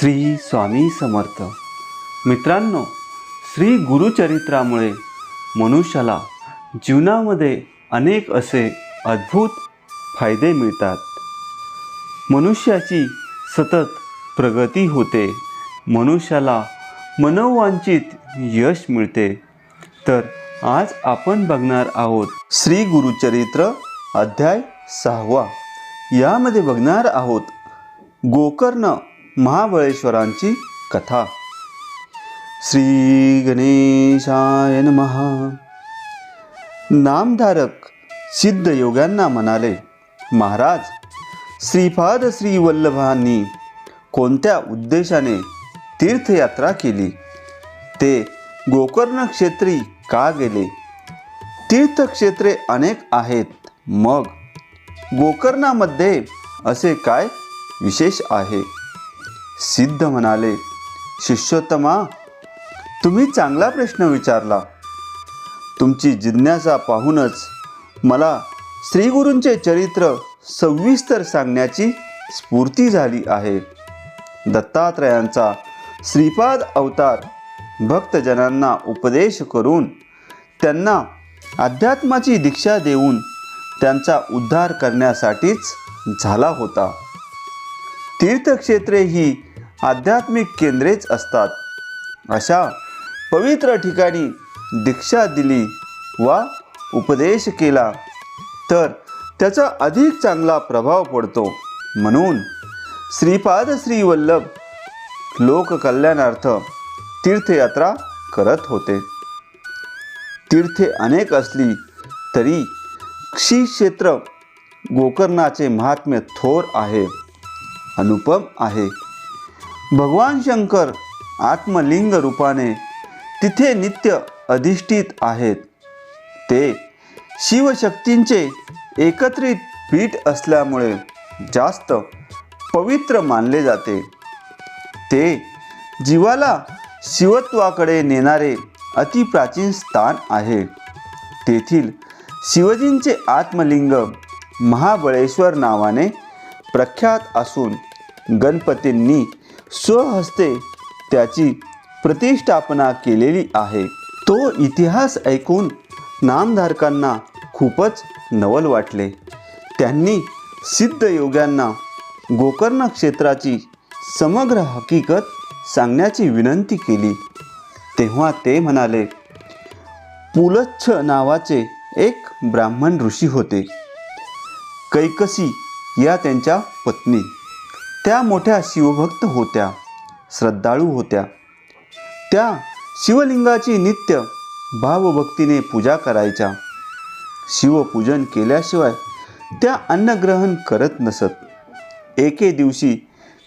श्री स्वामी समर्थ. मित्रांनो, श्री गुरुचरित्रामुळे मनुष्याला जीवनामध्ये अनेक असे अद्भुत फायदे मिळतात. मनुष्याची सतत प्रगती होते, मनुष्याला मनोवांछित यश मिळते. तर आज आपण बघणार आहोत श्री गुरुचरित्र अध्याय 6. यामध्ये बघणार आहोत गोकर्ण महाबळेश्वरांची कथा. श्री गणेशाय नमः. नामधारक सिद्ध योग्यांना म्हणाले, महाराज, श्रीपाद श्री वल्लभांनी कोणत्या उद्देशाने तीर्थयात्रा केली? ते गोकर्ण क्षेत्री का गेले? तीर्थक्षेत्रे अनेक आहेत, मग गोकर्णामध्ये असे काय विशेष आहे? सिद्ध म्हणाले, शिष्योत्तमा, तुम्ही चांगला प्रश्न विचारला. तुमची जिज्ञासा पाहूनच मला श्रीगुरूंचे चरित्र सविस्तर सांगण्याची स्फूर्ती झाली आहे. दत्तात्रयांचा श्रीपाद अवतार भक्तजनांना उपदेश करून त्यांना अध्यात्माची दीक्षा देऊन त्यांचा उद्धार करण्यासाठीच झाला होता. तीर्थक्षेत्रे ही आध्यात्मिक केंद्रेच असतात. अशा पवित्र ठिकाणी दीक्षा दिली वा उपदेश केला तर त्याचा अधिक चांगला प्रभाव पडतो. म्हणून श्रीपाद श्री वल्लभ लोककल्याणार्थ तीर्थयात्रा करत होते. तीर्थे अनेक असली तरी श्री क्षेत्र गोकर्णाचे महात्म्य थोर आहे, अनुपम आहे. भगवान शंकर आत्मलिंग रूपाने तिथे नित्य अधिष्ठित आहेत. ते शिवशक्तींचे एकत्रित पीठ असल्यामुळे जास्त पवित्र मानले जाते. ते जीवाला शिवत्वाकडे नेणारे अतिप्राचीन स्थान आहे. तेथील शिवजींचे आत्मलिंग महाबळेश्वर नावाने प्रख्यात असून गणपतींनी स्वहस्ते त्याची प्रतिष्ठापना केलेली आहे. तो इतिहास ऐकून नामधारकांना खूपच नवल वाटले. त्यांनी सिद्ध योग्यांना गोकर्ण क्षेत्राची समग्र हकीकत सांगण्याची विनंती केली. तेव्हा ते म्हणाले, पुलच्छ नावाचे एक ब्राह्मण ऋषी होते. कैकसी या त्यांच्या पत्नी. त्या मोठ्या शिवभक्त होत्या, श्रद्धाळू होत्या. त्या शिवलिंगाची नित्य भावभक्तीने पूजा करायच्या. शिवपूजन केल्याशिवाय त्या अन्नग्रहण करत नसत. एके दिवशी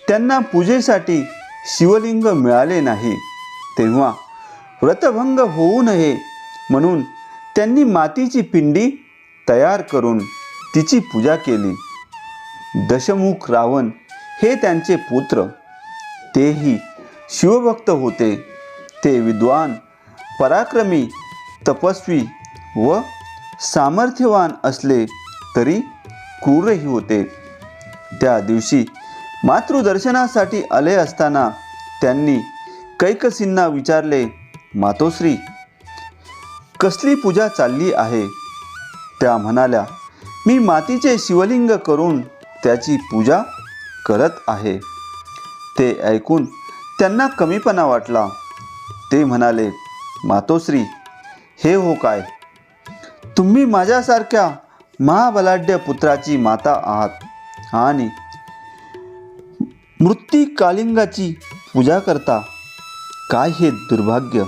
त्यांना पूजेसाठी शिवलिंग मिळाले नाही. तेव्हा व्रतभंग होऊ नये म्हणून त्यांनी मातीची पिंडी तयार करून तिची पूजा केली. दशमुख रावण हे त्यांचे पुत्र. तेही शिवभक्त होते. ते विद्वान, पराक्रमी, तपस्वी व सामर्थ्यवान असले तरी क्रूरही होते. त्या दिवशी मातृदर्शनासाठी आले असताना त्यांनी कैकसींना विचारले, मातोश्री, कसली पूजा चालली आहे? त्या म्हणाल्या, मी मातीचे शिवलिंग करून त्याची पूजा करत आहे. ते ऐकून त्यांना कमीपणा वाटला. ते म्हणाले, मातोश्री, हे हो काय? तुम्ही माझ्यासारख्या महाबलाढ्य पुत्राची माता आहात आणि मृत्तिकालिंगाची पूजा करता. काय हे दुर्भाग्य!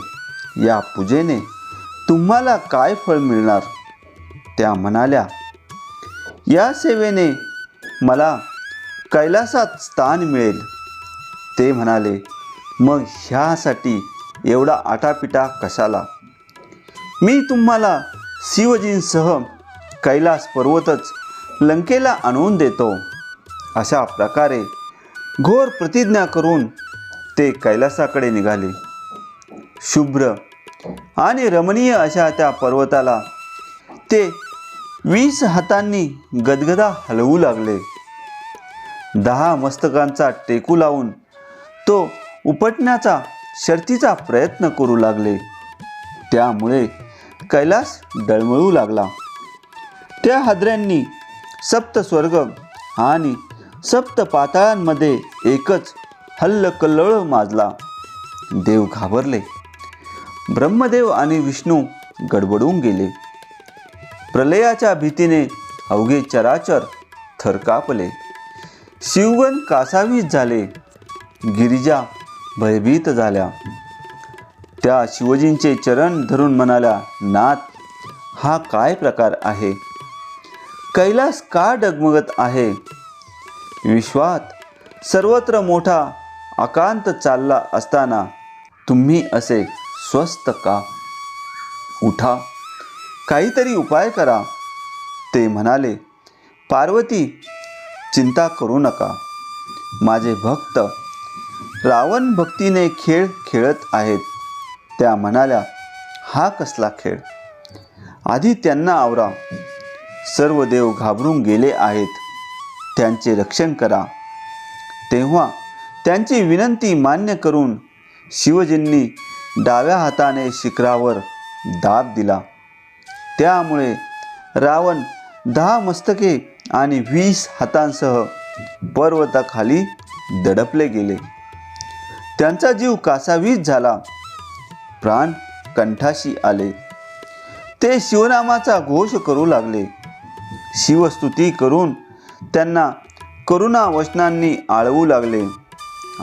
या पूजेने तुम्हाला काय फळ मिळणार? त्या म्हणाल्या, या सेवेने मला कैलासात स्थान मिळेल. ते म्हणाले, मग ह्यासाठी एवढा आटापिटा कशाला? मी तुम्हाला शिवजींसह कैलास पर्वतच लंकेला आणून देतो. अशा प्रकारे घोर प्रतिज्ञा करून ते कैलासाकडे निघाले. शुभ्र आणि रमणीय अशा त्या पर्वताला ते 20 हातांनी गदगदा हलवू लागले. 10 मस्तकांचा टेकू लावून तो उपटण्याचा शर्थीचा प्रयत्न करू लागले. त्यामुळे कैलास डळमळू लागला. त्या हादऱ्यांनी सप्त स्वर्ग आणि सप्त पाताळांमध्ये एकच हल्लकल्लोळ माजला. देव घाबरले. ब्रह्मदेव आणि विष्णू गडबडून गेले. प्रलयाच्या भीतीने अवघे चराचर थरकापले. शिवगण कासावीस झाले. गिरिजा भयभीत झाल्या. त्या शिवजींचे चरण धरून म्हणाल्या, नाथ, हा काय प्रकार आहे? कैलास का डगमगत आहे? विश्वात सर्वत्र मोठा आकांत चालला असताना तुम्ही असे स्वस्थ का? उठा, काहीतरी उपाय करा. ते म्हणाले, पार्वती, चिंता करू नका. माझे भक्त रावण भक्तीने खेळ खेळत आहेत. त्या म्हणाल्या, हा कसला खेळ? आधी त्यांना आवरा. सर्व देव घाबरून गेले आहेत. त्यांचे रक्षण करा. तेव्हा त्यांची विनंती मान्य करून शिवजींनी डाव्या हाताने शिखरावर दाब दिला. त्यामुळे रावण 10 मस्तके आणि 20 हातांसह पर्वताखाली दडपले गेले. त्यांचा जीव कासावीस झाला. प्राण कंठाशी आले. ते शिवनामाचा घोष करू लागले. शिवस्तुती करून त्यांना करुणा वचनांनी आळवू लागले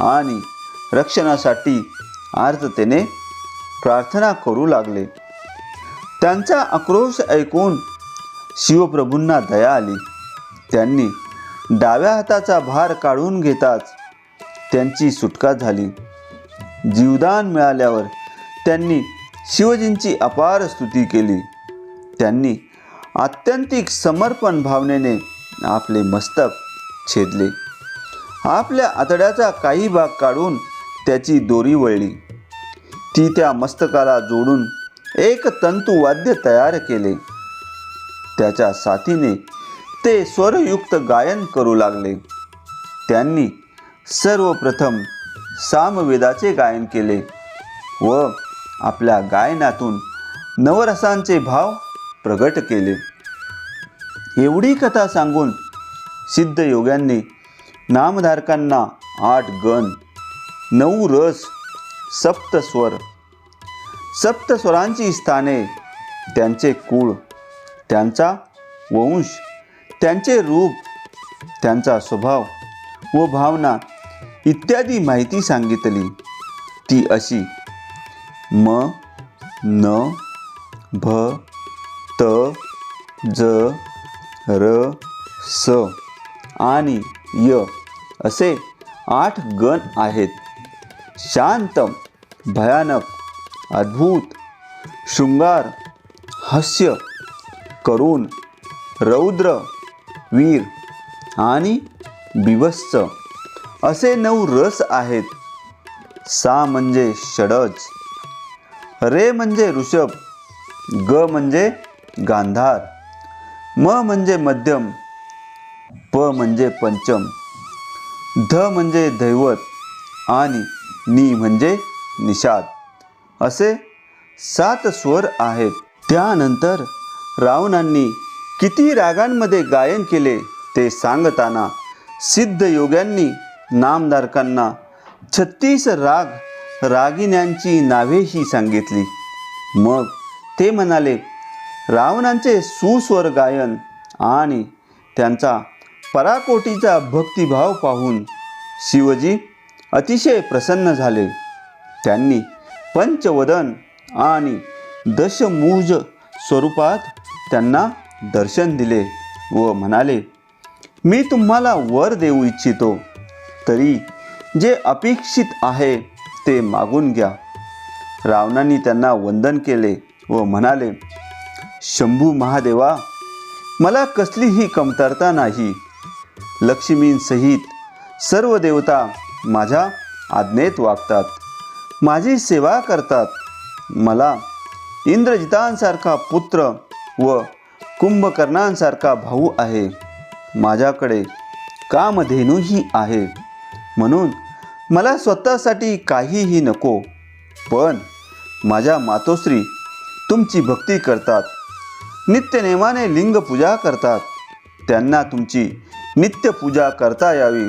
आणि रक्षणासाठी आर्ततेने प्रार्थना करू लागले. त्यांचा आक्रोश ऐकून शिवप्रभूंना दया आली. त्यांनी डाव्या हाताचा भार काढून घेताच त्यांची सुटका झाली. जीवदान मिळाल्यावर त्यांनी शिवजींची अपार स्तुती केली. त्यांनी आत्यंतिक समर्पण भावनेने आपले मस्तक छेदले. आपल्या आतड्याचा काही भाग काढून त्याची दोरी वळली. ती त्या मस्तकाला जोडून एक तंतुवाद्य तयार केले. त्याच्या साथीने ते स्वरयुक्त गायन करू लागले. त्यांनी सर्वप्रथम सामवेदाचे गायन केले व आपल्या गायनातून नवरसांचे भाव प्रगट केले. एवढी कथा सांगून सिद्ध योग्यांनी नामधारकांना 8 गण, 9 रस, सप्तस्वर, सप्तस्वरांची स्थाने, त्यांचे कुळ, त्यांचा वंश, त्यांचे रूप, त्यांचा स्वभाव व भावना इत्यादी माहिती सांगितली. ती अशी: म, न, भ, त, ज, र, स आणि य असे 8 गण आहेत. शांत, भयानक, अद्भुत, शृंगार, हास्य, करुण, रौद्र, वीर आणि बीभत्स असे 9 रस आहेत. सा म्हणजे षडज, रे म्हणजे ऋषभ, ग म्हणजे गांधार, म म्हणजे मध्यम, प म्हणजे पंचम, ध म्हणजे दैवत आणि नी म्हणजे निषाद असे 7 स्वर आहेत. त्यानंतर रावणांनी किती रागांमध्ये गायन केले ते सांगताना सिद्ध योग्यांनी नामधारकांना 36 राग रागिण्यांची नावेही सांगितली. मग ते म्हणाले, रावणांचे सुस्वर गायन आणि त्यांचा पराकोटीचा भक्तिभाव पाहून शिवजी अतिशय प्रसन्न झाले. त्यांनी पंचवदन आणि दशमुज स्वरूपात त्यांना दर्शन दिले व म्हणाले, मी तुम्हाला वर देऊ इच्छितो, तरी जे अपेक्षित आहे ते मागून घ्या. रावणांनी त्यांना वंदन केले व म्हणाले, शंभू महादेवा, मला कसलीही कमतरता नाही. लक्ष्मींसहित सर्व देवता माझ्या आज्ञेत वागतात, माझी सेवा करतात. मला इंद्रजितांसारखा पुत्र व कुंभकर्णांसारखा भाऊ आहे. माझ्याकडे कामधेनूही आहे. म्हणून मला स्वतःसाठी काहीही नको, पण माझ्या मातोश्री तुमची भक्ती करतात, नित्यनेमाने लिंग पूजा करतात. त्यांना तुमची नित्य पूजा करता यावी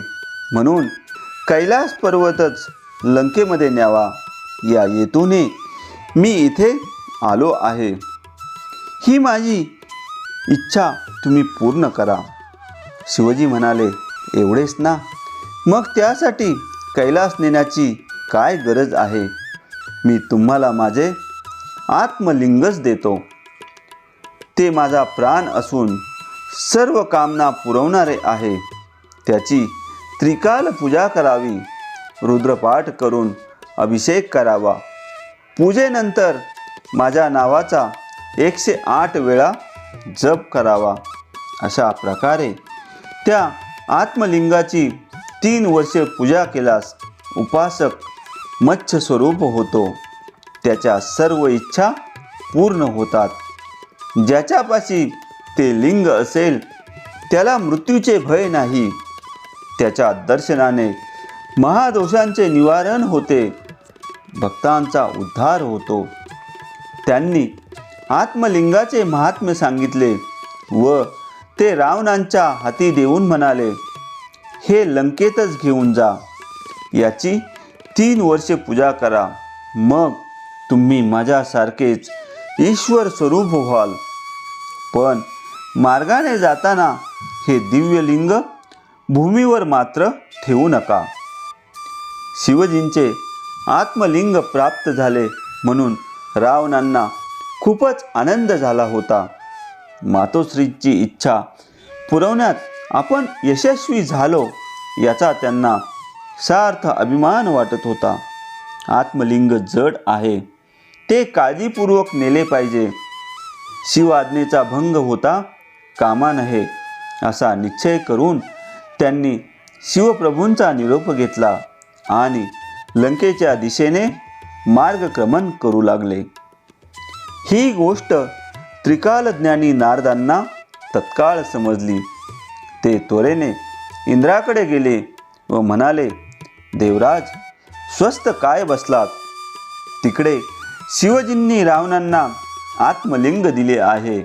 म्हणून कैलास पर्वतच लंकेमध्ये न्यावा या हेतूने मी इथे आलो आहे. ही माझी इच्छा तुम्ही पूर्ण करा. शिवजी म्हणाले, एवढेच ना? मग त्यासाठी कैलास नेण्याची काय गरज आहे? मी तुम्हाला माझे आत्मलिंगच देतो. ते माझा प्राण असून सर्व कामना पुरवणारे आहे. त्याची त्रिकाल पूजा करावी, रुद्रपाठ करून अभिषेक करावा. पूजेनंतर माझ्या नावाचा 108 वेळा जप करावा. अशा प्रकारे त्या आत्मलिंगाची 3 वर्षे पूजा केल्यास उपासक मत्स्य स्वरूप होतो. त्याच्या सर्व इच्छा पूर्ण होतात. ज्याच्यापाशी ते लिंग असेल त्याला मृत्यूचे भय नाही. त्याच्या दर्शनाने महादोषांचे निवारण होते, भक्तांचा उद्धार होतो. त्यांनी आत्मलिंगाचे महात्म्य सांगितले व ते रावणांच्या हाती देऊन म्हणाले, हे लंकेतच घेऊन जा. याची 3 वर्षे पूजा करा. मग तुम्ही माझ्यासारखेच ईश्वर स्वरूप व्हाल. पण मार्गाने जाताना हे दिव्य लिंग भूमीवर मात्र ठेवू नका. शिवजींचे आत्मलिंग प्राप्त झाले म्हणून रावणांना खूपच आनंद झाला होता. मातोश्रीची इच्छा पुरवण्यात आपण यशस्वी झालो याचा त्यांना सार्थ अभिमान वाटत होता. आत्मलिंग जड आहे, ते काळजीपूर्वक नेले पाहिजे. शिवाज्ञेचा भंग होता कामा नये असा निश्चय करून त्यांनी शिवप्रभूंचा निरोप घेतला आणि लंकेच्या दिशेने मार्गक्रमण करू लागले. ही गोष्ट त्रिकालज्ञानी नारदांना तत्काळ समजली. ते त्वरेने इंद्राकडे गेले व म्हणाले, देवराज, स्वस्थ काय बसलात? तिकडे शिवजींनी रावणांना आत्मलिंग दिले आहे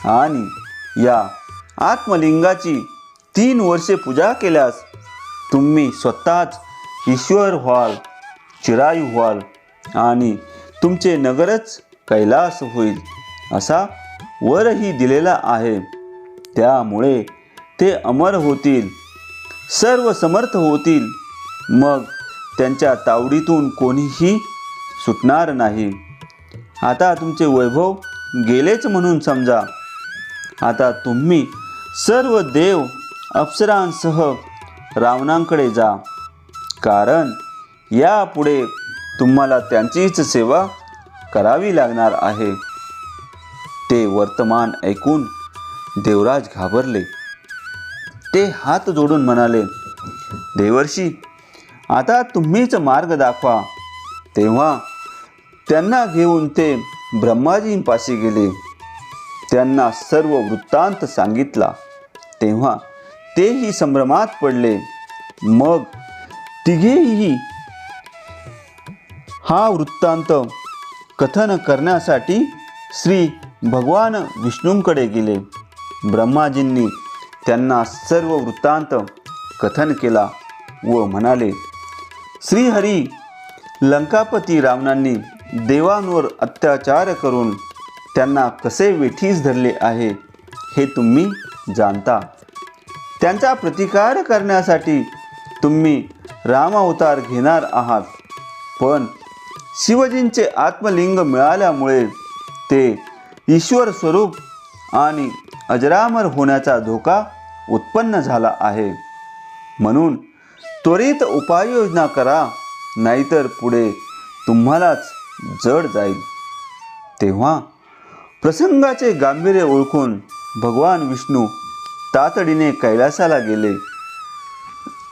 आणि या आत्मलिंगाची 3 वर्षे पूजा केल्यास तुम्ही स्वतःच ईश्वर व्हाल, चिरायू व्हाल आणि तुमचे नगरच कैलास होईल असा वरही दिलेला आहे. त्यामुळे ते अमर होतील, सर्व समर्थ होतील. मग त्यांच्या तावडीतून कोणीही सुटणार नाही. आता तुमचे वैभव गेलेच म्हणून समजा. आता तुम्ही सर्व देव अप्सरांसह रावणांकडे जा, कारण यापुढे तुम्हाला त्यांचीच सेवा करावी लागणार आहे. ते वर्तमान ऐकून देवराज घाबरले. ते हात जोडून म्हणाले, देवर्षी, आता तुम्हीच मार्ग दाखवा. तेव्हा त्यांना घेऊन ते ब्रह्माजींपाशी गेले. त्यांना सर्व वृत्तांत सांगितला. तेव्हा तेही संभ्रमात पडले. मग तिघेही हा वृत्तांत कथन करण्यासाठी श्री भगवान विष्णूंकडे गेले. ब्रह्माजींनी त्यांना सर्व वृत्तांत कथन केला व म्हणाले, श्रीहरी, लंकापती रावणांनी देवांवर अत्याचार करून त्यांना कसे वेठीस धरले आहे हे तुम्ही जाणता. त्यांचा प्रतिकार करण्यासाठी तुम्ही रामावतार घेणार आहात. पण शिवजींचे आत्मलिंग मिळाल्यामुळे ते ईश्वर स्वरूप आणि अजरामर होण्याचा धोका उत्पन्न झाला आहे. म्हणून त्वरित उपाययोजना करा, नाहीतर पुढे तुम्हालाच जड जाईल. तेव्हा प्रसंगाचे गांभीर्य ओळखून भगवान विष्णू तातडीने कैलासाला गेले.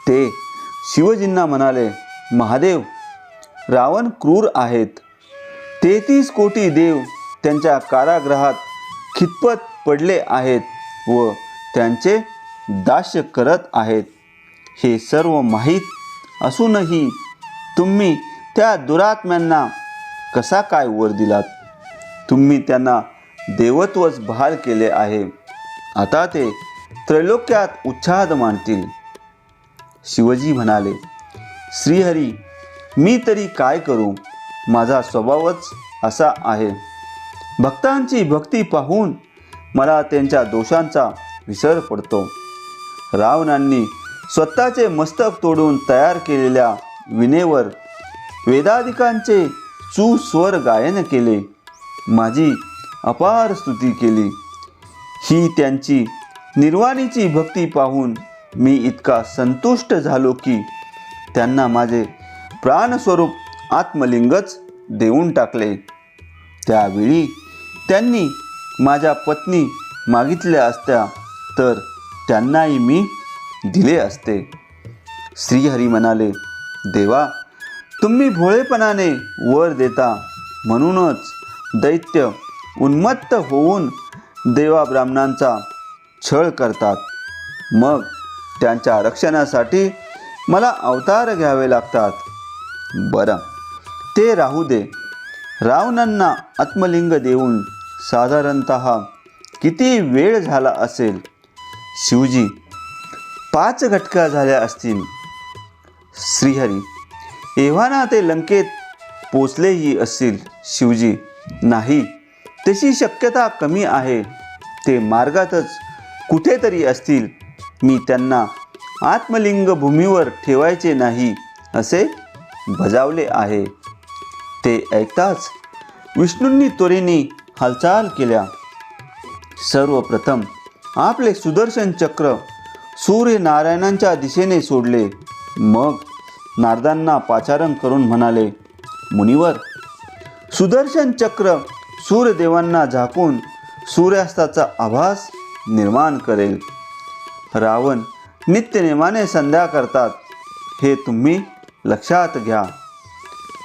ते शिवजींना म्हणाले, महादेव, रावण क्रूर आहेत. 33 कोटी देव त्यांच्या कारागृहात खितपत पडले आहेत व त्यांचे दास्य करत आहेत. हे सर्व माहीत असूनही तुम्ही त्या दुरात्म्यांना कसा काय वर दिलात? तुम्ही त्यांना देवत्वच बहाल केले आहे. आता ते त्रैलोक्यात उच्छाद मानतील. शिवजी म्हणाले, श्रीहरी, मी तरी काय करू? माझा स्वभावच असा आहे. भक्तांची भक्ती पाहून मला त्यांच्या दोषांचा विसर पडतो. रावणांनी स्वतःचे मस्तक तोडून तयार केलेल्या विणेवर वेदाधिकांचे सुस्वर गायन केले, माझी अपार स्तुती केली. ही त्यांची निर्वाणीची भक्ती पाहून मी इतका संतुष्ट झालो की त्यांना माझे प्राणस्वरूप आत्मलिंगच देऊन टाकले. त्यावेळी त्यांनी माझ्या पत्नी मागितल्या असत्या तर त्यांनाही मी दिले असते. श्रीहरी म्हणाले, देवा, तुम्ही भोळेपणाने वर देता म्हणूनच दैत्य उन्मत्त होऊन देवा ब्राह्मणांचा छळ करतात. मग त्यांच्या रक्षणासाठी मला अवतार घ्यावे लागतात. बरं, ते राहू दे. रावणांना आत्मलिंग देऊन साधारणतः किती वेळ झाला असेल? शिवजी, 5 घटका झाल्या असतील. श्रीहरी, एव्हाना ते लंकेत पोचलेही असतील. शिवजी, नाही, तशी शक्यता कमी आहे. ते मार्गातच कुठेतरी असतील. मी त्यांना आत्मलिंग भूमीवर ठेवायचे नाही असे बजावले आहे. ते ऐकताच विष्णूंनी त्वरेने हालचाल केल्या. सर्वप्रथम आपले सुदर्शन चक्र सूर्यनारायणांच्या दिशेने सोडले. मग नारदांना पाचारण करून म्हणाले, मुनिवर, सुदर्शन चक्र सूर्यदेवांना झाकून सूर्यास्ताचा आभास निर्माण करेल. रावण नित्यनेमाने संध्या करतात, हे तुम्ही लक्षात घ्या.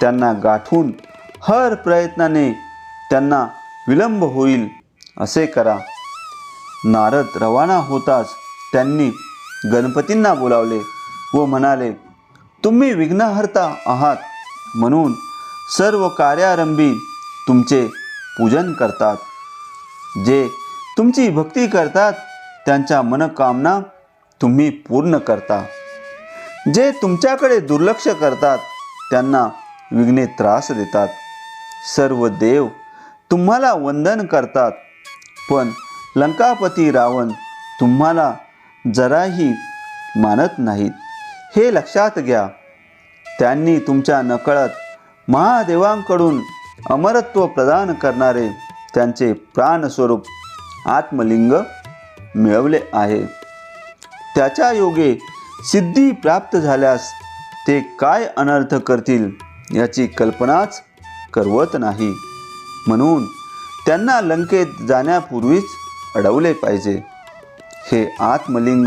त्यांना गाठून हर प्रयत्नाने त्यांना विलंब होईल असे करा. नारद रवाना होताच त्यांनी गणपतींना बोलावले व म्हणाले, तुम्ही विघ्नहर्ता आहात म्हणून सर्व कार्यारंभी तुमचे पूजन करतात. जे तुमची भक्ती करतात त्यांच्या मनोकामना तुम्ही पूर्ण करता. जे तुमच्याकडे दुर्लक्ष करतात त्यांना विघ्ने त्रास देतात. सर्व देव तुम्हाला वंदन करतात, पण लंकापती रावण तुम्हाला जराही मानत नाहीत. हे लक्षात घ्या. त्यांनी तुमच्या नकळत महादेवांकडून अमरत्व प्रदान करणारे त्यांचे प्राणस्वरूप आत्मलिंग मिळवले आहे. त्याच्या योगे सिद्धी प्राप्त झाल्यास ते काय अनर्थ करतील याची कल्पनाच करवत नाही. म्हणून त्यांना लंकेत जाण्यापूर्वीच अडवले पाहिजे. हे आत्मलिंग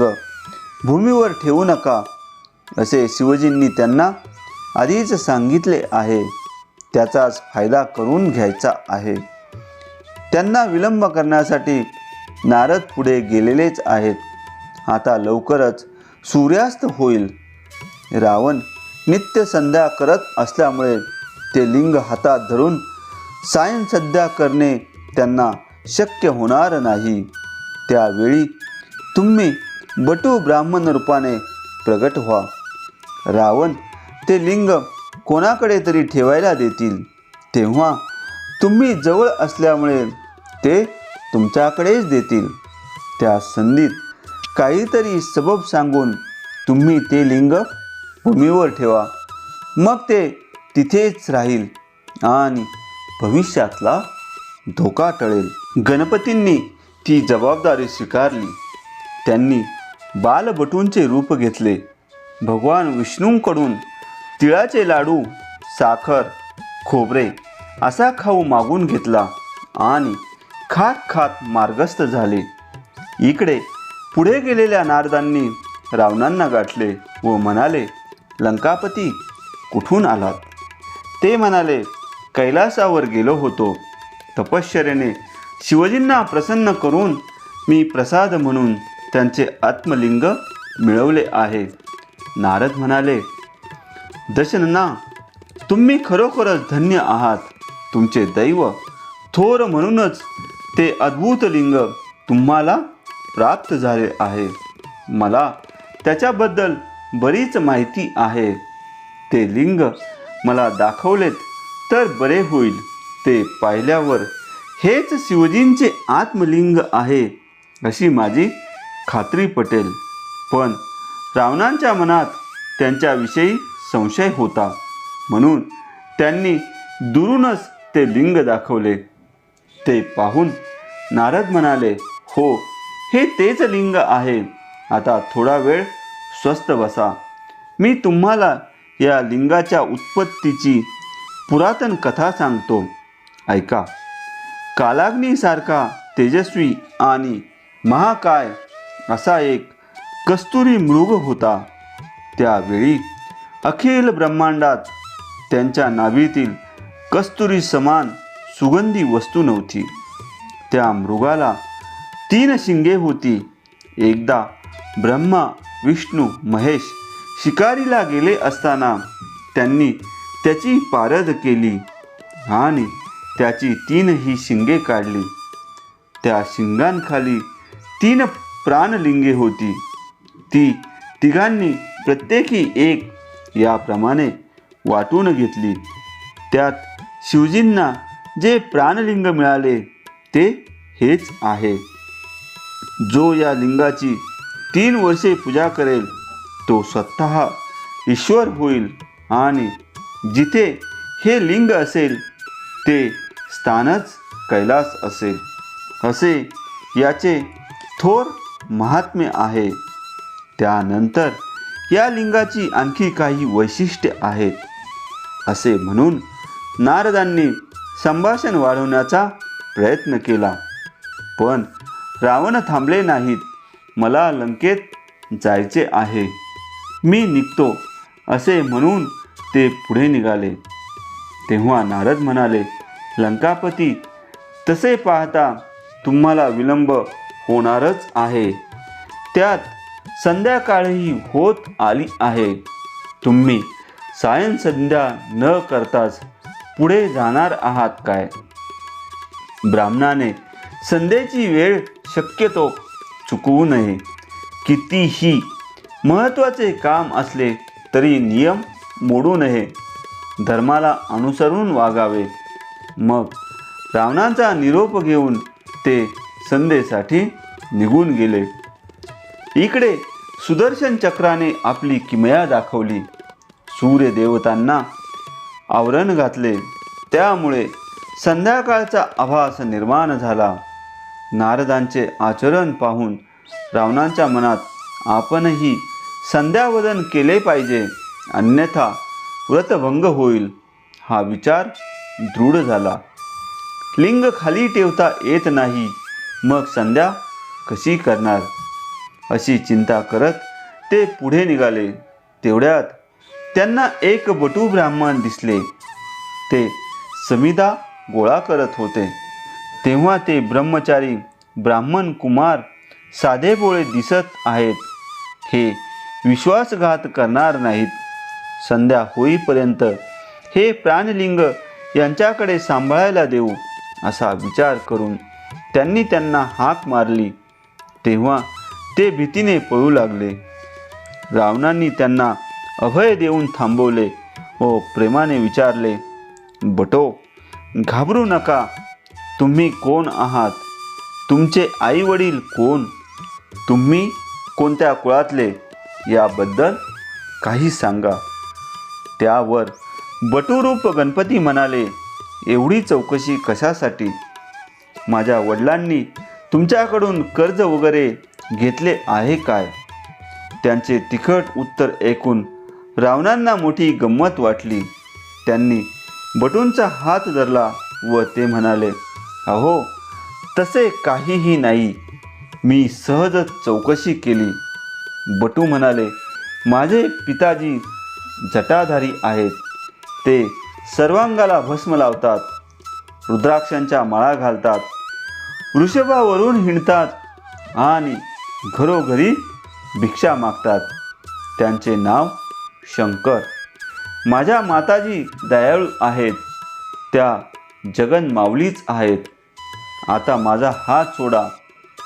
भूमीवर ठेवू नका असे शिवजींनी त्यांना आधीच सांगितले आहे. त्याचाच फायदा करून घ्यायचा आहे. त्यांना विलंब करण्यासाठी नारद पुढे गेलेलेच आहेत. आता लवकरच सूर्यास्त होईल. रावण नित्य संध्या करत असल्यामुळे ते लिंग हातात धरून सायंसंध्या करणे त्यांना शक्य होणार नाही. त्यावेळी तुम्ही बटू ब्राह्मण रूपाने प्रगट व्हा. रावण ते लिंग कोणाकडे तरी ठेवायला देतील. तेव्हा तुम्ही जवळ असल्यामुळे ते तुमच्याकडेच देतील. त्या संधीत काहीतरी सबब सांगून तुम्ही ते लिंग भूमीवर ठेवा. मग ते तिथेच राहील आणि भविष्यातला धोका टळेल. गणपतींनी ती जबाबदारी स्वीकारली. त्यांनी बालबटूंचे रूप घेतले. भगवान विष्णूंकडून तिळाचे लाडू, साखर, खोबरे असा खाऊ मागून घेतला आणि खात खात मार्गस्थ झाले. इकडे पुढे गेलेल्या नारदांनी रावणांना गाठले व म्हणाले, लंकापती, कुठून आलात? ते म्हणाले, कैलासावर गेलो होतो. तपश्चर्येने शिवजींना प्रसन्न करून मी प्रसाद म्हणून त्यांचे आत्मलिंग मिळवले आहे. नारद म्हणाले, दशनना, तुम्ही खरोखरच धन्य आहात. तुमचे दैव थोर म्हणूनच ते अद्भुत लिंग तुम्हाला प्राप्त झाले आहे. मला त्याच्याबद्दल बरीच माहिती आहे. ते लिंग मला दाखवलेत तर बरे होईल. ते पाहिल्यावर हेच शिवजींचे आत्मलिंग आहे अशी माझी खात्री पटेल. पण रावणांच्या मनात त्यांच्याविषयी संशय होता, म्हणून त्यांनी दुरूनच ते लिंग दाखवले. ते पाहून नारद म्हणाले, हो, हे तेच लिंग आहे. आता थोडा वेळ स्वस्थ बसा. मी तुम्हाला या लिंगाच्या उत्पत्तीची पुरातन कथा सांगतो, ऐका. कालाग्नीसारखा तेजस्वी आणि महाकाय असा एक कस्तुरी मृग होता. त्यावेळी अखिल ब्रह्मांडात त्यांच्या नाभीतील कस्तुरी समान सुगंधी वस्तू नव्हती. त्या मृगाला 3 शिंगे होती. एकदा ब्रह्मा, विष्णू, महेश शिकारीला गेले असताना त्यांनी त्याची पारद केली आणि त्याची 3ही शिंगे काढली. त्या शिंगांखाली 3 प्राणलिंगे होती. ती तिघांनी प्रत्येकी एक याप्रमाणे वाटून घेतली. त्यात शिवजींना जे प्राणलिंग मिळाले ते हेच आहे. जो या लिंगाची 3 वर्षे पूजा करेल तो स्वतः ईश्वर होईल आणि जिथे हे लिंग असेल ते स्थानच कैलास असेल. असे याचे थोर महात्म्य आहे. त्यानंतर या लिंगाची आणखी काही वैशिष्ट्ये आहेत. असे म्हणून नारदांनी संभाषण वाढवण्याचा प्रयत्न केला, पण रावण थांबले नाहीत. मला लंकेत जायचे आहे, मी निघतो असे म्हणून ते पुढे निघाले. तेव्हा नारद म्हणाले, लंकापती, तसे पाहता तुम्हाला विलंब होणारच आहे. त्यात संध्याकाळही होत आली आहे. तुम्ही सायं संध्या न करताच पुढे जाणार आहात काय? ब्राह्मणाने संध्येची वेळ शक्यतो चुकवू नये. कितीही महत्त्वाचे काम असले तरी नियम मोडू नये. धर्माला अनुसरून वागावे. मग रावणाचा निरोप घेऊन ते संध्येसाठी निघून गेले. इकडे सुदर्शन चक्राने आपली किमया दाखवली. सूर्यदेवतांना आवरण घातले. त्यामुळे संध्याकाळचा आभास निर्माण झाला. नारदांचे आचरण पाहून रावणाच्या मनात आपणही संध्यावदन केले पाहिजे, अन्यथा व्रतभंग होईल हा विचार दृढ झाला. लिंग खाली ठेवता येत नाही, मग संध्या कशी करणार अशी चिंता करत ते पुढे निघाले. तेवढ्यात त्यांना एक बटू ब्राह्मण दिसले. ते समिधा गोळा करत होते. तेव्हा ते ब्रह्मचारी ब्राह्मण कुमार साधेभोळे दिसत आहेत. हे विश्वासघात करणार नाहीत. संध्या होईपर्यंत हे प्राणलिंग यांच्याकडे सांभाळायला देऊ असा विचार करून त्यांनी त्यांना हाक मारली. तेव्हा ते भीतीने पळू लागले. रावणांनी त्यांना अभय देऊन थांबवले व प्रेमाने विचारले, बटो, घाबरू नका. तुम्ही कोण आहात? तुमचे आई वडील कोण? तुम्ही कोणत्या कुळातले याबद्दल काही सांगा. त्यावर बटूरूप गणपती म्हणाले, एवढी चौकशी कशासाठी? माझ्या वडिलांनी तुमच्याकडून कर्ज वगैरे घेतले आहे काय? त्यांचे तिखट उत्तर ऐकून रावणांना मोठी गंमत वाटली. त्यांनी बटूंचा हात धरला व ते म्हणाले, अहो, तसे काहीही नाही. मी सहजच चौकशी केली. बटू म्हणाले, माझे पिताजी जटाधारी आहेत. ते सर्वांगाला भस्म लावतात, रुद्राक्षांच्या माळा घालतात, वृषभावरून हिंडतात आणि घरोघरी भिक्षा मागतात. त्यांचे नाव शंकर. माझ्या माताजी दयाळू आहेत, त्या जगन्माऊलीच आहेत. आता माझा हात सोडा,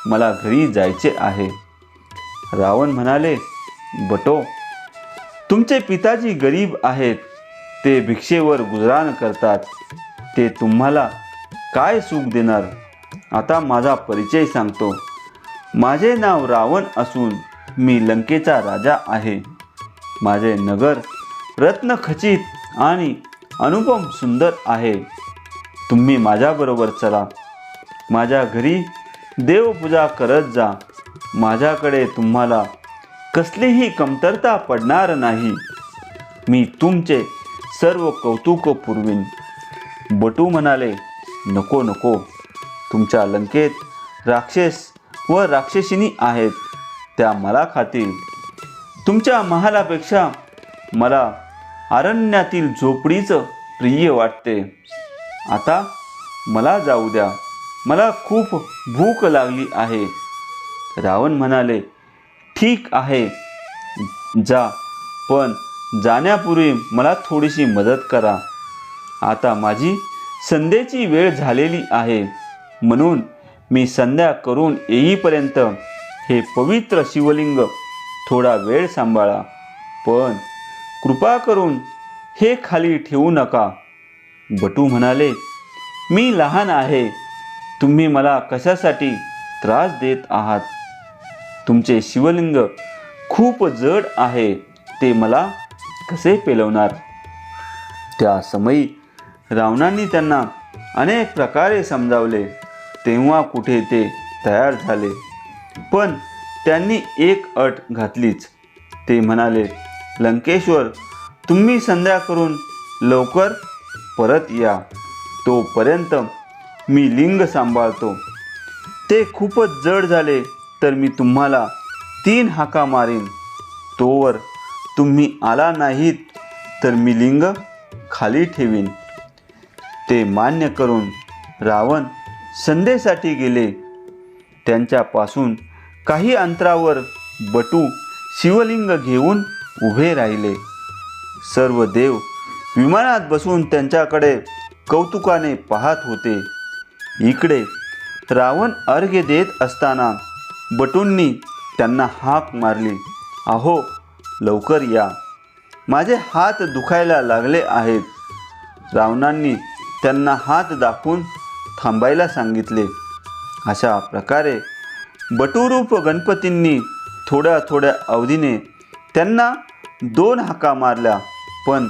मला घरी जायचे आहे. रावण म्हणाले, बटो, तुमचे पिताजी गरीब आहेत, ते भिक्षेवर गुजराण करतात, ते तुम्हाला काय सुख देणार. आता माझा परिचय सांगतो. माझे नाव रावण असून मी लंकेचा राजा आहे. माझे नगर रत्नखचित आणि अनुपम सुंदर आहे. तुम्ही माझ्याबरोबर चला, माझ्या घरी देवपूजा करत जा. माझ्याकडे तुम्हाला कसलीही कमतरता पडणार नाही. मी तुमचे सर्व कौतुक पुरवीन. बटू म्हणाले, नको नको, तुमच्या लंकेत राक्षस व राक्षसिनी आहेत, त्या मला खातील. तुमच्या महालापेक्षा मला अरण्यातील झोपडीच प्रिय वाटते. आता मला जाऊ द्या, मला खूप भूक लागली आहे. रावण म्हणाले, ठीक आहे, जा, पण जाण्यापूर्वी मला थोडीशी मदत करा. आता माझी संध्येची वेळ झालेली आहे, म्हणून मी संध्या करून येईपर्यंत हे पवित्र शिवलिंग थोडा वेळ सांभाळा, पण कृपा करून हे खाली ठेवू नका. बटू म्हणाले, मी लहान आहे, तुम्ही मला कशासाठी त्रास देत आहात. तुमचे शिवलिंग खूप जड आहे, ते मला कसे पेलवणार. त्या समयी रावणाने त्यांना अनेक प्रकारे समजावले, तेव्हा कुठे ते तयार झाले. पण त्यांनी एक अट घातलीच. ते म्हणाले, लंकेश्वर, तुम्ही संध्या करून लवकर परत या, तोपर्यंत मी लिंग सांभाळतो. ते खूपच जड झाले तर मी तुम्हाला 3 हाका मारीन. तोवर तुम्ही आला नाहीत तर मी लिंग खाली ठेवीन. ते मान्य करून रावण संध्येसाठी गेले. त्यांच्यापासून काही अंतरावर बटू शिवलिंग घेऊन उभे राहिले. सर्व देव विमानात बसून त्यांच्याकडे कौतुकाने पाहत होते. इकडे रावण अर्घ्य देत असताना बटूंनी त्यांना हाक मारली, अहो, लवकर या, माझे हात दुखायला लागले आहेत. रावणांनी त्यांना हात दाखवून थांबायला सांगितले. अशा प्रकारे बटूरूप गणपतींनी थोड्या थोड्या अवधीने त्यांना 2 हाका मारल्या, पण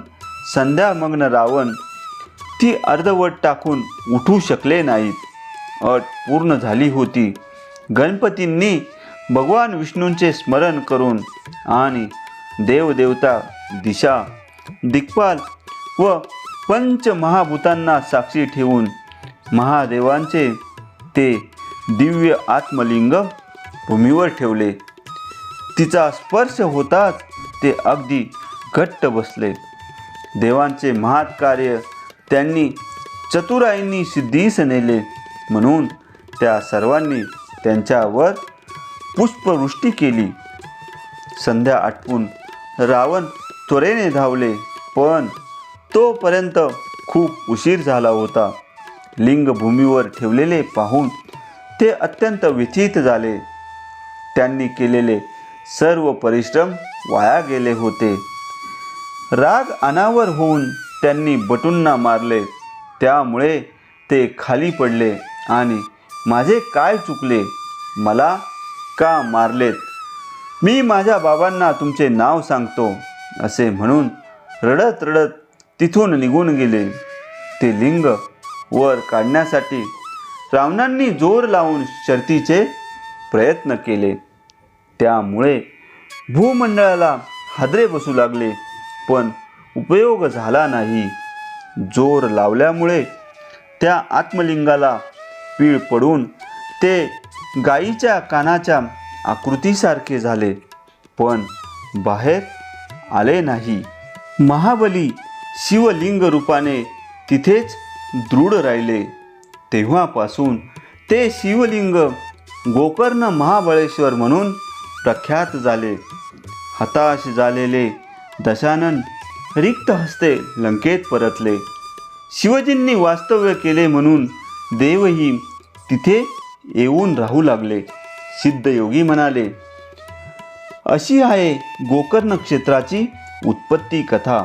संध्यामग्न रावण ती अर्धवट टाकून उठू शकले नाहीत. अट पूर्ण झाली होती. गणपतींनी भगवान विष्णूंचे स्मरण करून आणि देवदेवता, दिशा, दिक्पाल व पंचमहाभूतांना साक्षी ठेवून महादेवांचे ते दिव्य आत्मलिंग भूमीवर ठेवले. तिचा स्पर्श होताच ते अगदी घट्ट बसले. देवांचे महात्कार्य त्यांनी चतुराईंनी सिद्धीस नेले, म्हणून त्या सर्वांनी त्यांच्यावर पुष्पवृष्टी केली. संध्या आटपून रावण त्वरेने धावले, पण तोपर्यंत खूप उशीर झाला होता. लिंग भूमीवर ठेवलेले पाहून ते अत्यंत व्यथित झाले. त्यांनी केलेले सर्व परिश्रम वाया गेले होते. राग अनावर होऊन त्यांनी बटूंना मारले. त्यामुळे ते खाली पडले आणि माझे काय चुकले, मला का मारलेत, मी माझ्या बाबांना तुमचे नाव सांगतो, असे म्हणून रडत रडत तिथून निघून गेले. ते लिंग वर काढण्यासाठी रावणांनी जोर लावून शर्तीचे प्रयत्न केले. त्यामुळे भूमंडळाला हादरे बसू लागले, पण उपयोग झाला नाही. जोर लावल्यामुळे त्या आत्मलिंगाला पीळ पडून ते गायीच्या कानाच्या आकृतीसारखे झाले, पण बाहेर आले नाही. महाबली शिवलिंग रूपाने तिथेच दृढ राहिले. तेव्हापासून ते शिवलिंग गोकर्ण महाबळेश्वर म्हणून प्रख्यात झाले. हताश झालेले दशानन रिक्त हस्ते लंकेत परतले. शिवजींनी वास्तव्य केले म्हणून देवही तिथे येऊन राहू लागले. सिद्धयोगी म्हणाले, अशी आहे गोकर्ण क्षेत्राची उत्पत्ती कथा.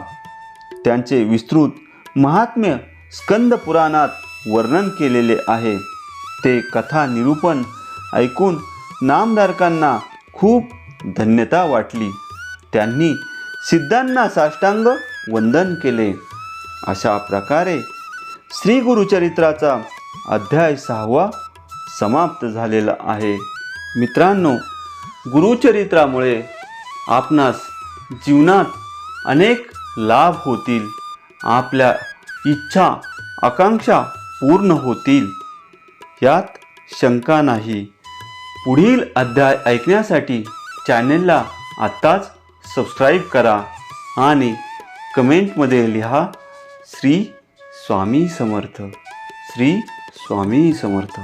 त्यांचे विस्तृत महात्म्य स्कंद पुराणात वर्णन केलेले आहे. ते कथा निरूपण ऐकून नामधारकांना खूप धन्यता वाटली. त्यांनी सिद्धांना साष्टांग वंदन केले. अशा प्रकारे श्री गुरुचरित्राचा अध्याय 6 समाप्त झालेला आहे. मित्रांनो, गुरुचरित्रामुळे आपणास जीवनात अनेक लाभ होतील. आपल्या इच्छा आकांक्षा पूर्ण होतील, यात शंका नाही. पुढील अध्याय ऐकण्यासाठी चॅनेलला आत्ताच सबस्क्राईब करा आणि कमेंटमध्ये लिहा, श्री स्वामी समर्थ. श्री स्वामी समर्थ.